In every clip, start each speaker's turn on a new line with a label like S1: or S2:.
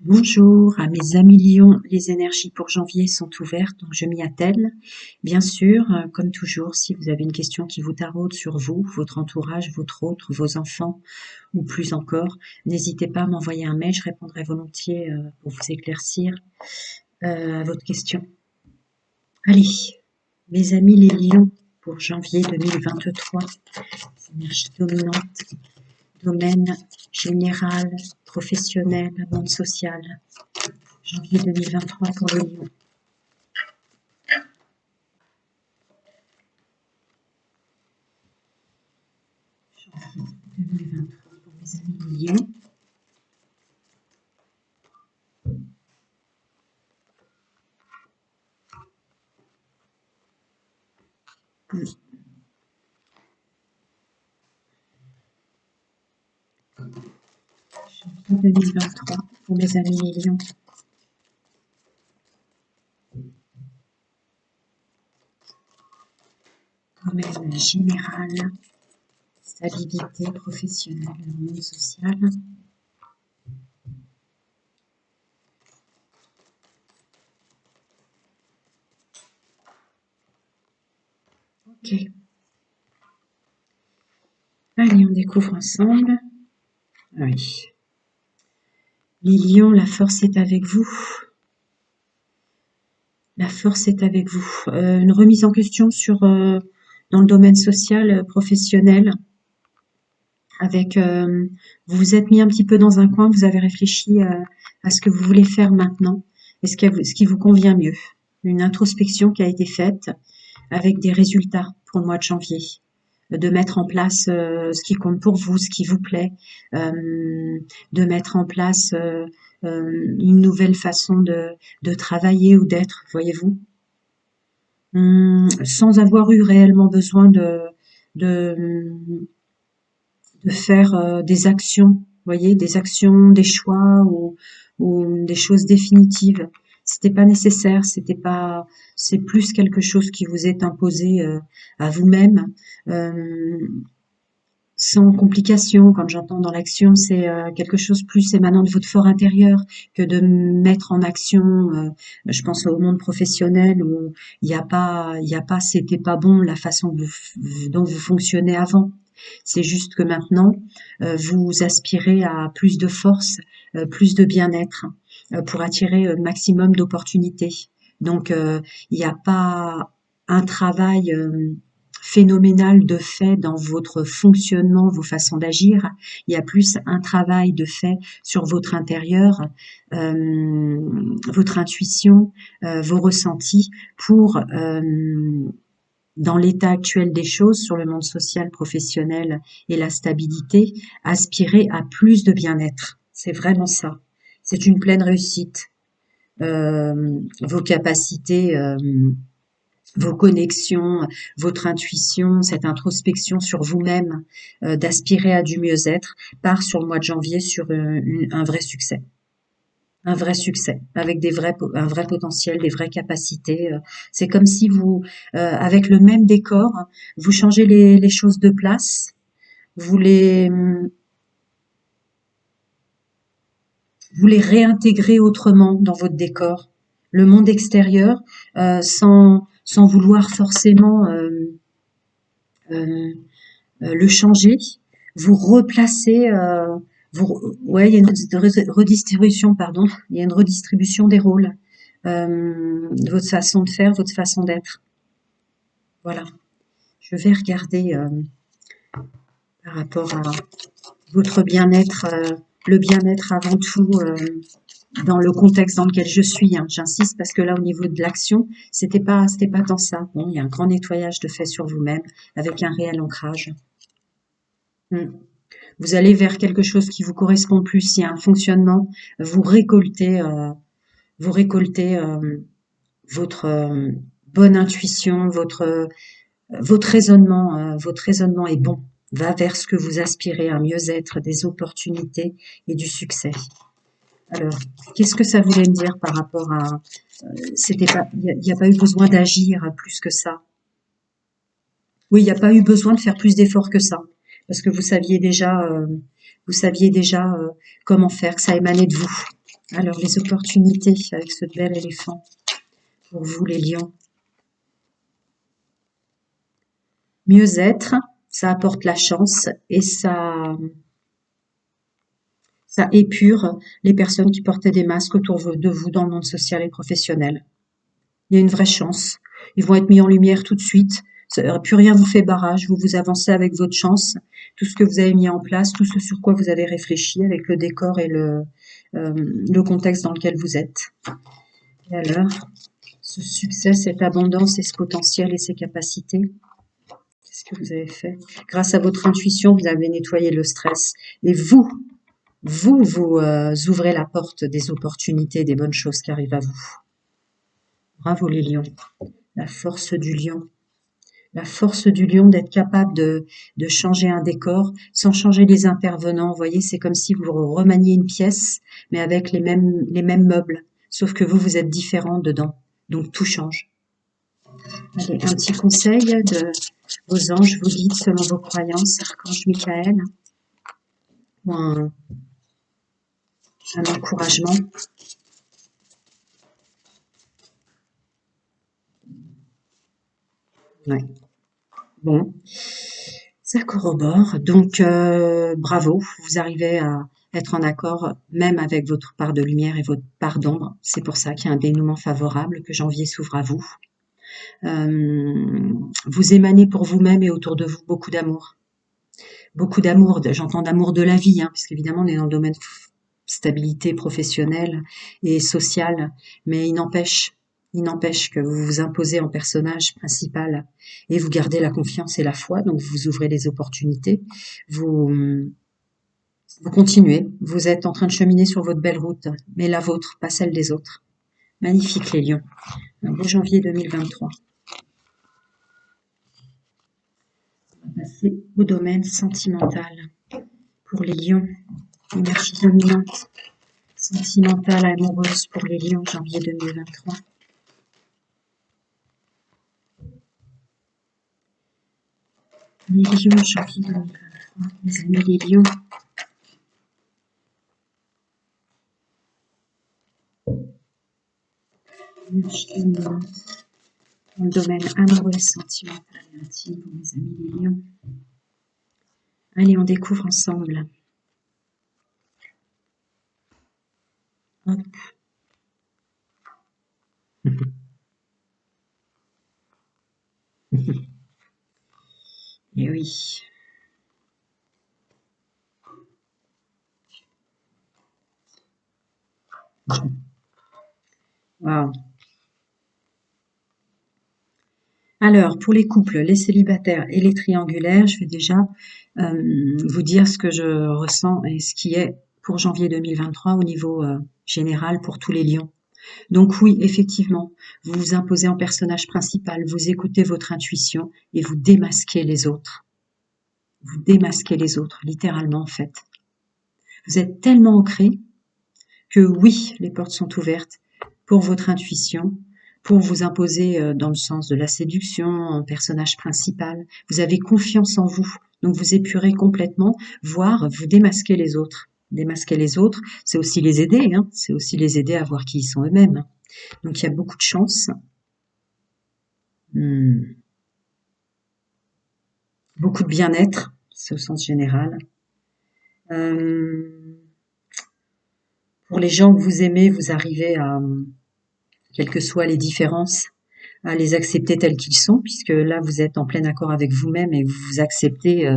S1: Bonjour à mes amis Lions, les énergies pour janvier sont ouvertes, donc je m'y attelle. Bien sûr, comme toujours, si vous avez une question qui vous taraude sur vous, votre entourage, votre autre, vos enfants, ou plus encore, n'hésitez pas à m'envoyer un mail, je répondrai volontiers pour vous éclaircir à votre question. Allez, mes amis les Lions, pour janvier 2023, énergie dominante, domaine général, professionnel, monde social. Janvier 2023 pour les Lions. Janvier 2023 pour mes amis Lions. Janvier 2023 pour mes amis Lions. Domaine général, stabilité professionnelle, monde social. Ok. Allez, on découvre ensemble. Oui. Les Lions, la force est avec vous. La force est avec vous. Une remise en question sur dans le domaine social, professionnel. Avec, vous vous êtes mis un petit peu dans un coin, vous avez réfléchi à ce que vous voulez faire maintenant et ce qui vous convient mieux. Une introspection qui a été faite avec des résultats pour le mois de janvier. De mettre en place ce qui compte pour vous, ce qui vous plaît, de mettre en place une nouvelle façon de travailler ou d'être, voyez-vous, sans avoir eu réellement besoin de, de faire des actions, voyez, des actions, des choix ou des choses définitives. C'était pas nécessaire, c'est plus quelque chose qui vous est imposé à vous-même, euh, sans complication. Quand j'entends dans l'action, c'est quelque chose plus émanant de votre fort intérieur que de mettre en action. Je pense au monde professionnel où il y a pas, c'était pas bon la façon dont vous fonctionnez avant. C'est juste que maintenant, vous aspirez à plus de force, plus de bien-être, pour attirer un maximum d'opportunités. Donc, il n'y a pas un travail phénoménal de fait dans votre fonctionnement, vos façons d'agir. Il y a plus un travail de fait sur votre intérieur, votre intuition, vos ressentis pour dans l'état actuel des choses, sur le monde social, professionnel et la stabilité, aspirer à plus de bien-être. C'est vraiment ça. C'est une pleine réussite. Vos capacités, vos connexions, votre intuition, cette introspection sur vous-même, d'aspirer à du mieux-être, part sur le mois de janvier sur un vrai succès. Un vrai succès, avec un vrai potentiel, des vraies capacités. C'est comme si vous, avec le même décor, vous changez les choses de place, vous les, vous les réintégrez autrement dans votre décor. Le monde extérieur, sans vouloir forcément euh, le changer, vous replacez, ouais, il y a une redistribution, pardon, il y a une redistribution des rôles, votre façon de faire, votre façon d'être. Voilà. Je vais regarder par rapport à votre bien-être, le bien-être avant tout dans le contexte dans lequel je suis. Hein. J'insiste parce que là, au niveau de l'action, c'était pas tant ça. Bon, il y a un grand nettoyage de fait sur vous-même avec un réel ancrage. Vous allez vers quelque chose qui vous correspond plus. Il y a un fonctionnement. Vous récoltez, vous récoltez votre bonne intuition, votre raisonnement est bon. Va vers ce que vous aspirez, un mieux-être, des opportunités et du succès. Alors, qu'est-ce que ça voulait me dire par rapport à c'était pas, il n'y a pas eu besoin d'agir plus que ça. Oui, il n'y a pas eu besoin de faire plus d'efforts que ça, parce que vous saviez déjà comment faire, que ça émanait de vous. Alors, les opportunités avec ce bel éléphant pour vous, les lions. Mieux être, ça apporte la chance et ça épure les personnes qui portaient des masques autour de vous dans le monde social et professionnel. Il y a une vraie chance. Ils vont être mis en lumière tout de suite. Plus rien vous fait barrage. Vous avancez avec votre chance. Tout ce que vous avez mis en place, tout ce sur quoi vous avez réfléchi avec le décor et le contexte dans lequel vous êtes. Et alors, ce succès, cette abondance et ce potentiel et ces capacités, qu'est-ce que vous avez fait? Grâce à votre intuition, vous avez nettoyé le stress. Et vous ouvrez la porte des opportunités, des bonnes choses qui arrivent à vous. Bravo les lions. La force du lion. La force du lion d'être capable de changer un décor sans changer les intervenants. Vous voyez, c'est comme si vous remaniez une pièce, mais avec les mêmes meubles. Sauf que vous êtes différent dedans. Donc tout change. Allez, un petit conseil de vos anges vous guident selon vos croyances, Archange Michael, ou un encouragement. Ouais. Bon, ça corrobore. Donc, bravo, vous arrivez à être en accord même avec votre part de lumière et votre part d'ombre. C'est pour ça qu'il y a un dénouement favorable, que janvier s'ouvre à vous. Vous émanez pour vous-même et autour de vous beaucoup d'amour. Beaucoup d'amour, j'entends d'amour de la vie, hein, puisqu'évidemment on est dans le domaine stabilité professionnelle et sociale, mais il n'empêche que vous vous imposez en personnage principal et vous gardez la confiance et la foi, donc vous ouvrez les opportunités, vous continuez, vous êtes en train de cheminer sur votre belle route, mais la vôtre, pas celle des autres. Magnifique les lions. Un beau janvier 2023. On va passer au domaine sentimental. Pour les lions, énergie dominante, sentimentale, amoureuse pour les lions, janvier 2023. Les lions, janvier 2023. Les amis les lions. Énergie dominante dans le domaine amoureux, sentimental et intime pour les amis les lions. Allez, on découvre ensemble. Hop. Et oui. Wow. Alors, pour les couples, les célibataires et les triangulaires, je vais déjà vous dire ce que je ressens et ce qui est pour janvier 2023 au niveau général pour tous les lions. Donc oui, effectivement, vous vous imposez en personnage principal, vous écoutez votre intuition et vous démasquez les autres. Vous démasquez les autres, littéralement en fait. Vous êtes tellement ancré que oui, les portes sont ouvertes pour votre intuition, pour vous imposer dans le sens de la séduction en personnage principal. Vous avez confiance en vous, donc vous épurez complètement, voire vous démasquez les autres. Démasquer les autres, c'est aussi les aider, hein, c'est aussi les aider à voir qui ils sont eux-mêmes. Donc il y a beaucoup de chance. Beaucoup de bien-être, c'est au sens général. Pour les gens que vous aimez, vous arrivez à, quelles que soient les différences, à les accepter tels qu'ils sont, puisque là, vous êtes en plein accord avec vous-même et vous vous acceptez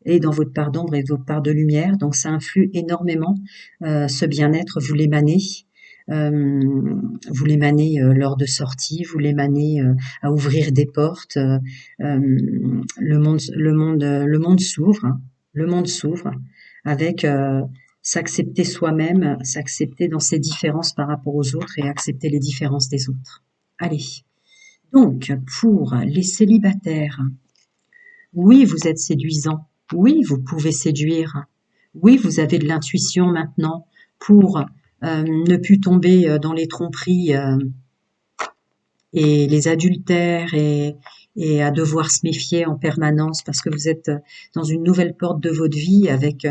S1: et dans votre part d'ombre et votre part de lumière. Donc, ça influe énormément. Ce bien-être, vous l'émanez. Lors de sorties, vous l'émanez à ouvrir des portes. Le monde s'ouvre. Le monde s'ouvre avec s'accepter soi-même, s'accepter dans ses différences par rapport aux autres et accepter les différences des autres. Allez. Donc, pour les célibataires, oui, vous êtes séduisant. Oui, vous pouvez séduire. Oui, vous avez de l'intuition maintenant pour ne plus tomber dans les tromperies et les adultères et et à devoir se méfier en permanence parce que vous êtes dans une nouvelle porte de votre vie avec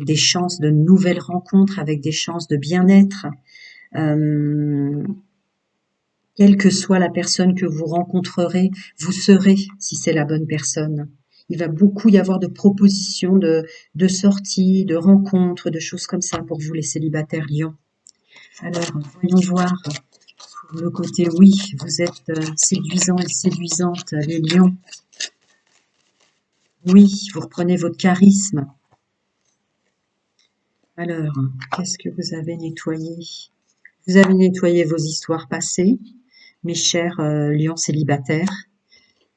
S1: des chances de nouvelles rencontres, avec des chances de bien-être. Euh, Quelle que soit la personne que vous rencontrerez, vous saurez si c'est la bonne personne. Il va beaucoup y avoir de propositions de sorties, de rencontres, de choses comme ça pour vous les célibataires Lion. Alors, voyons voir pour le côté oui, vous êtes séduisant et séduisante, les lions. Oui, vous reprenez votre charisme. Alors, qu'est-ce que vous avez nettoyé? Vous avez nettoyé vos histoires passées, mes chers lions célibataires,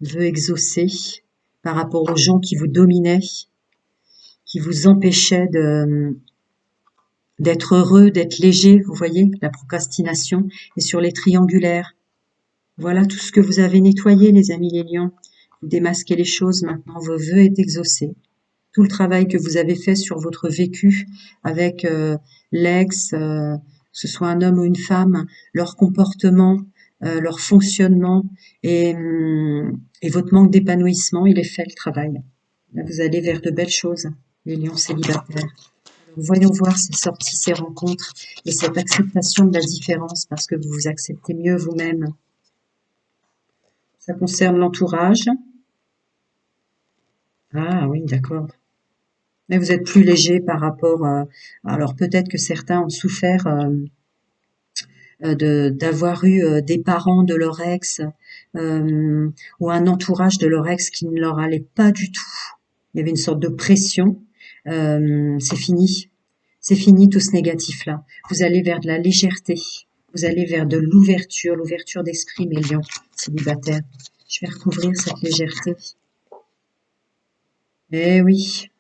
S1: vœux exaucés par rapport aux gens qui vous dominaient, qui vous empêchaient d'être heureux, d'être léger, vous voyez, la procrastination, et sur les triangulaires. Voilà tout ce que vous avez nettoyé, les amis les lions. Vous démasquez les choses maintenant, vos vœux est exaucé. Tout le travail que vous avez fait sur votre vécu avec l'ex, que ce soit un homme ou une femme, leur comportement, leur fonctionnement et votre manque d'épanouissement, il est fait le travail. Là, vous allez vers de belles choses, les lions célibataires. Voyons voir ces sorties, ces rencontres et cette acceptation de la différence parce que vous vous acceptez mieux vous-même. Ça concerne l'entourage. Ah oui, d'accord. Mais vous êtes plus léger par rapport. Alors peut-être que certains ont souffert d'avoir eu des parents de leur ex ou un entourage de leur ex qui ne leur allait pas du tout. Il y avait une sorte de pression. C'est fini. C'est fini tout ce négatif-là. Vous allez vers de la légèreté. Vous allez vers de l'ouverture d'esprit, mes lions célibataires. Je vais recouvrir cette légèreté. Eh oui,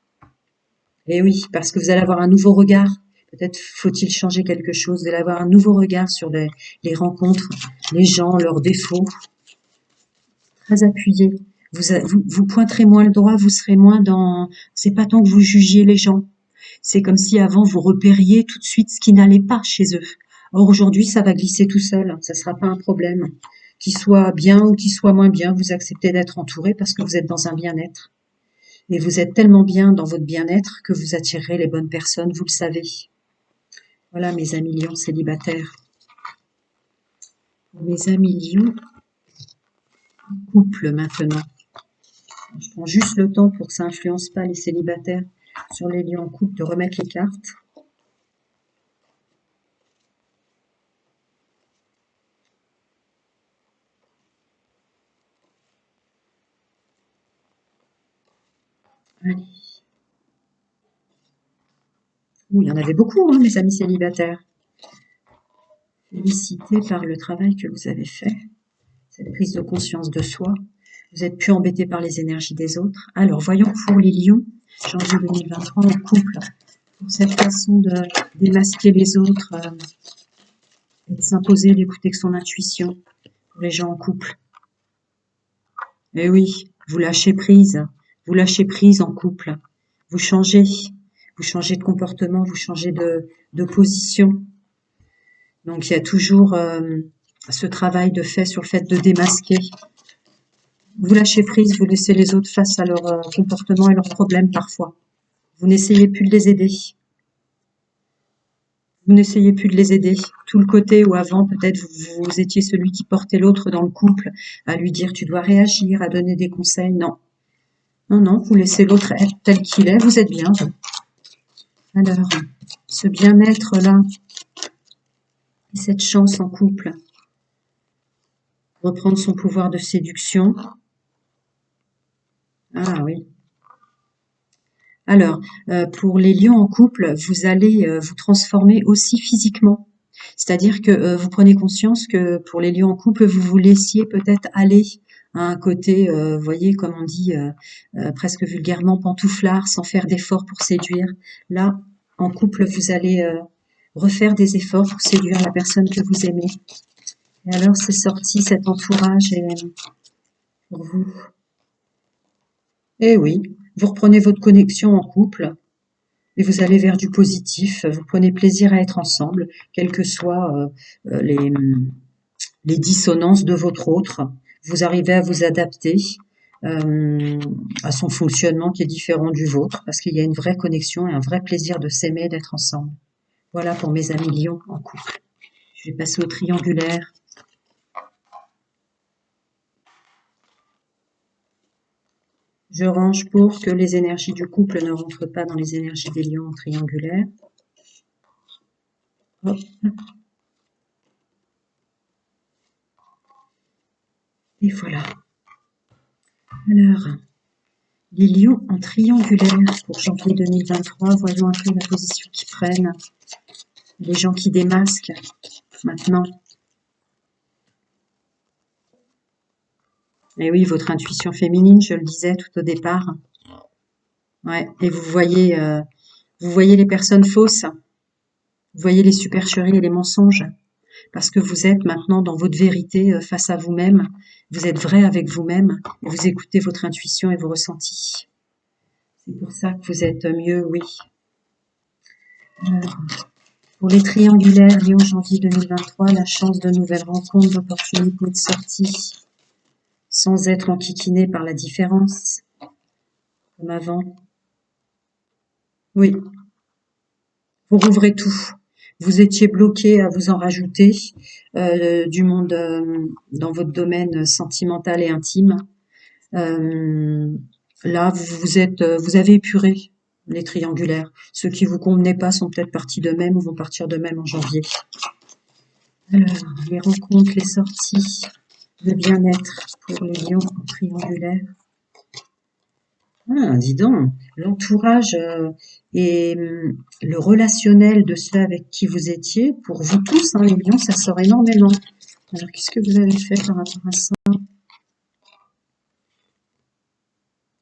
S1: eh oui, parce que vous allez avoir un nouveau regard. Peut-être faut-il changer quelque chose. Vous allez avoir un nouveau regard sur les rencontres, les gens, leurs défauts. Très appuyé. Vous pointerez moins le doigt, vous serez moins dans... C'est pas tant que vous jugiez les gens. C'est comme si avant vous repériez tout de suite ce qui n'allait pas chez eux. Or aujourd'hui, ça va glisser tout seul. Ça sera pas un problème. Qu'il soit bien ou qu'il soit moins bien, vous acceptez d'être entouré parce que vous êtes dans un bien-être. Et vous êtes tellement bien dans votre bien-être que vous attirerez les bonnes personnes, vous le savez. Voilà mes amis lions célibataires. Pour mes amis lions, couple maintenant. Je prends juste le temps pour que ça influence pas les célibataires sur les lions en couple de remettre les cartes. Allez. Ouh, il y en avait beaucoup, hein, mes amis célibataires. Félicité par le travail que vous avez fait, cette prise de conscience de soi. Vous n'êtes plus embêté par les énergies des autres. Alors, voyons pour les lions, janvier 2023 en couple, pour cette façon de démasquer les autres et de s'imposer, d'écouter que son intuition pour les gens en couple. Eh oui, vous lâchez prise en couple, vous changez de comportement, vous changez de position. Donc il y a toujours ce travail de fait sur le fait de démasquer. Vous lâchez prise, vous laissez les autres face à leur comportement et leurs problèmes parfois. Vous n'essayez plus de les aider. Vous n'essayez plus de les aider. Tout le côté où avant, peut-être, vous étiez celui qui portait l'autre dans le couple, à lui dire tu dois réagir, à donner des conseils. Non. Non, non, vous laissez l'autre être tel qu'il est, vous êtes bien. Alors, ce bien-être-là, cette chance en couple, reprendre son pouvoir de séduction. Ah oui. Alors, pour les lions en couple, vous allez vous transformer aussi physiquement. C'est-à-dire que vous prenez conscience que pour les lions en couple, vous vous laissiez peut-être aller à un côté, vous voyez, comme on dit presque vulgairement, pantouflard, sans faire d'efforts pour séduire. Là, en couple, vous allez refaire des efforts pour séduire la personne que vous aimez. Et alors, c'est sorti, cet entourage est pour vous. Eh oui, vous reprenez votre connexion en couple et vous allez vers du positif. Vous prenez plaisir à être ensemble, quelles que soient les dissonances de votre autre. vous arrivez à vous adapter à son fonctionnement qui est différent du vôtre, parce qu'il y a une vraie connexion et un vrai plaisir de s'aimer, d'être ensemble. Voilà pour mes amis lions en couple. Je vais passer au triangulaire. Je range pour que les énergies du couple ne rentrent pas dans les énergies des lions en triangulaire. Hop. Et voilà. Alors, les lions en triangulaire pour janvier 2023, voyons un peu la position qu'ils prennent. Les gens qui démasquent maintenant. Et oui, votre intuition féminine, je le disais tout au départ. Ouais, et vous voyez les personnes fausses, vous voyez les supercheries et les mensonges, parce que vous êtes maintenant dans votre vérité face à vous-même, vous êtes vrai avec vous-même, et vous écoutez votre intuition et vos ressentis. C'est pour ça que vous êtes mieux, oui. Pour les triangulaires, Lion, janvier 2023, la chance de nouvelles rencontres, d'opportunités de sortie, sans être enquiquiné par la différence, comme avant. Oui, vous rouvrez tout. Vous étiez bloqué à vous en rajouter du monde dans votre domaine sentimental et intime. Là, vous avez épuré les triangulaires. Ceux qui vous convenaient pas sont peut-être partis d'eux-mêmes ou vont partir d'eux-mêmes en janvier. Alors, les rencontres, les sorties, le bien-être pour les lions en triangulaire. Ah, dis donc, l'entourage et le relationnel de ceux avec qui vous étiez, pour vous tous, hein, les lions, ça sort énormément. Alors, qu'est-ce que vous avez fait par rapport à ça?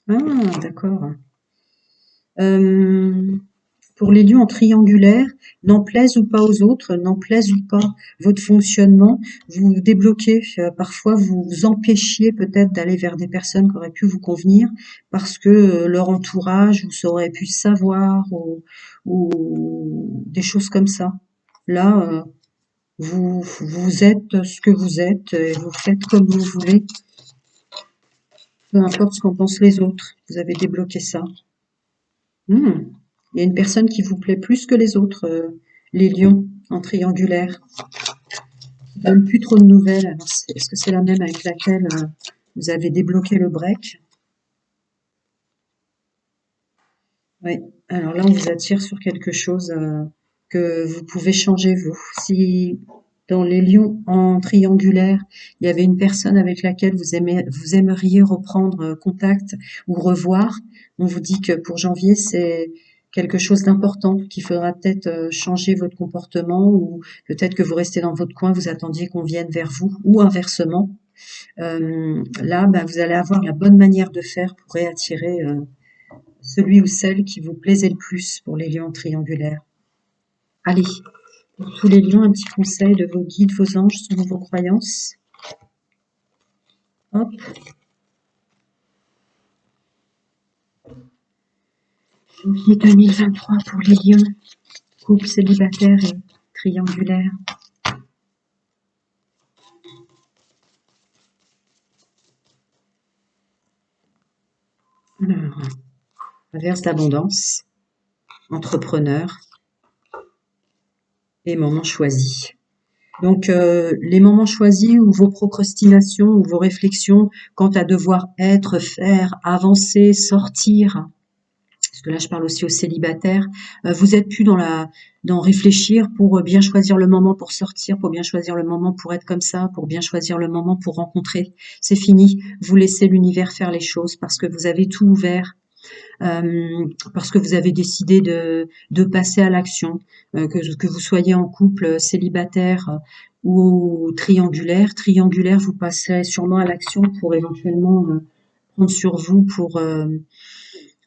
S1: Ah, d'accord. Pour les lieux en triangulaire, n'en plaise ou pas aux autres, n'en plaise ou pas votre fonctionnement, vous débloquez, parfois vous vous empêchiez peut-être d'aller vers des personnes qui auraient pu vous convenir parce que leur entourage vous aurait pu savoir ou des choses comme ça. Là, vous êtes ce que vous êtes et vous faites comme vous voulez, peu importe ce qu'en pensent les autres. Vous avez débloqué ça. Hmm. Il y a une personne qui vous plaît plus que les autres, les lions en triangulaire. Qui donne plus trop de nouvelles. Alors, est-ce que c'est la même avec laquelle vous avez débloqué le break? Oui. Alors là, on vous attire sur quelque chose que vous pouvez changer vous. Si dans les lions en triangulaire, il y avait une personne avec laquelle vous aimeriez reprendre contact ou revoir, on vous dit que pour janvier, c'est quelque chose d'important, qu'il faudra peut-être changer votre comportement ou peut-être que vous restez dans votre coin, vous attendiez qu'on vienne vers vous ou inversement. Là, bah, vous allez avoir la bonne manière de faire pour réattirer celui ou celle qui vous plaisait le plus pour les lions triangulaires. Allez, pour tous les lions, un petit conseil de vos guides, vos anges selon vos croyances. Hop. Janvier 2023 pour les lions, couple célibataire et triangulaire. Alors, averse d'abondance, entrepreneur et moment choisi. Donc, les moments choisis ou vos procrastinations ou vos réflexions quant à devoir être, faire, avancer, sortir, parce que là je parle aussi aux célibataires, vous êtes plus dans réfléchir pour bien choisir le moment pour sortir, pour bien choisir le moment pour être comme ça, pour bien choisir le moment pour rencontrer. C'est fini. Vous laissez l'univers faire les choses parce que vous avez tout ouvert. Parce que vous avez décidé de passer à l'action, que vous soyez en couple célibataire ou triangulaire. Triangulaire, vous passerez sûrement à l'action pour éventuellement prendre sur vous pour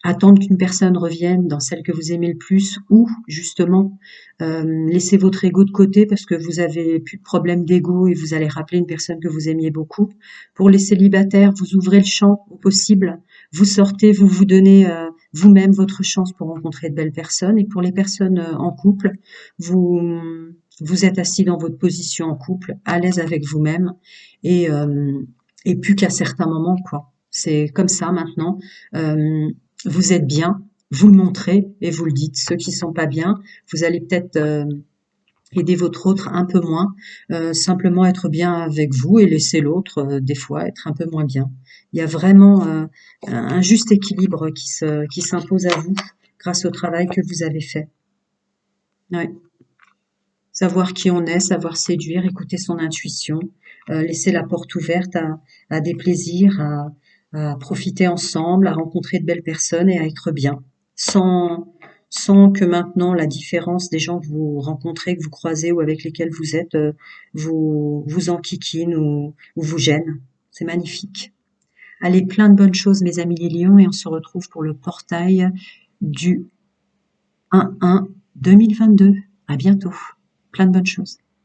S1: attendre qu'une personne revienne dans celle que vous aimez le plus ou justement laisser votre ego de côté parce que vous avez plus de problème d'ego et vous allez rappeler une personne que vous aimiez beaucoup. Pour les célibataires, vous ouvrez le champ au possible, vous sortez, vous vous donnez vous-même votre chance pour rencontrer de belles personnes. Et pour les personnes en couple, vous êtes assis dans votre position en couple, à l'aise avec vous-même et et plus qu'à certains moments, quoi. C'est comme ça maintenant. Euh, vous êtes bien, vous le montrez et vous le dites. Ceux qui sont pas bien, vous allez peut-être aider votre autre un peu moins, simplement être bien avec vous et laisser l'autre, des fois, être un peu moins bien. Il y a vraiment un juste équilibre qui s'impose à vous grâce au travail que vous avez fait. Ouais. Savoir qui on est, savoir séduire, écouter son intuition, laisser la porte ouverte à des plaisirs, à profiter ensemble, à rencontrer de belles personnes et à être bien, sans, sans que maintenant la différence des gens que vous rencontrez, que vous croisez ou avec lesquels vous êtes, vous enquiquine ou vous gêne. C'est magnifique. Allez, plein de bonnes choses, mes amis les lions, et on se retrouve pour le portail du 1-1 2022. À bientôt. Plein de bonnes choses.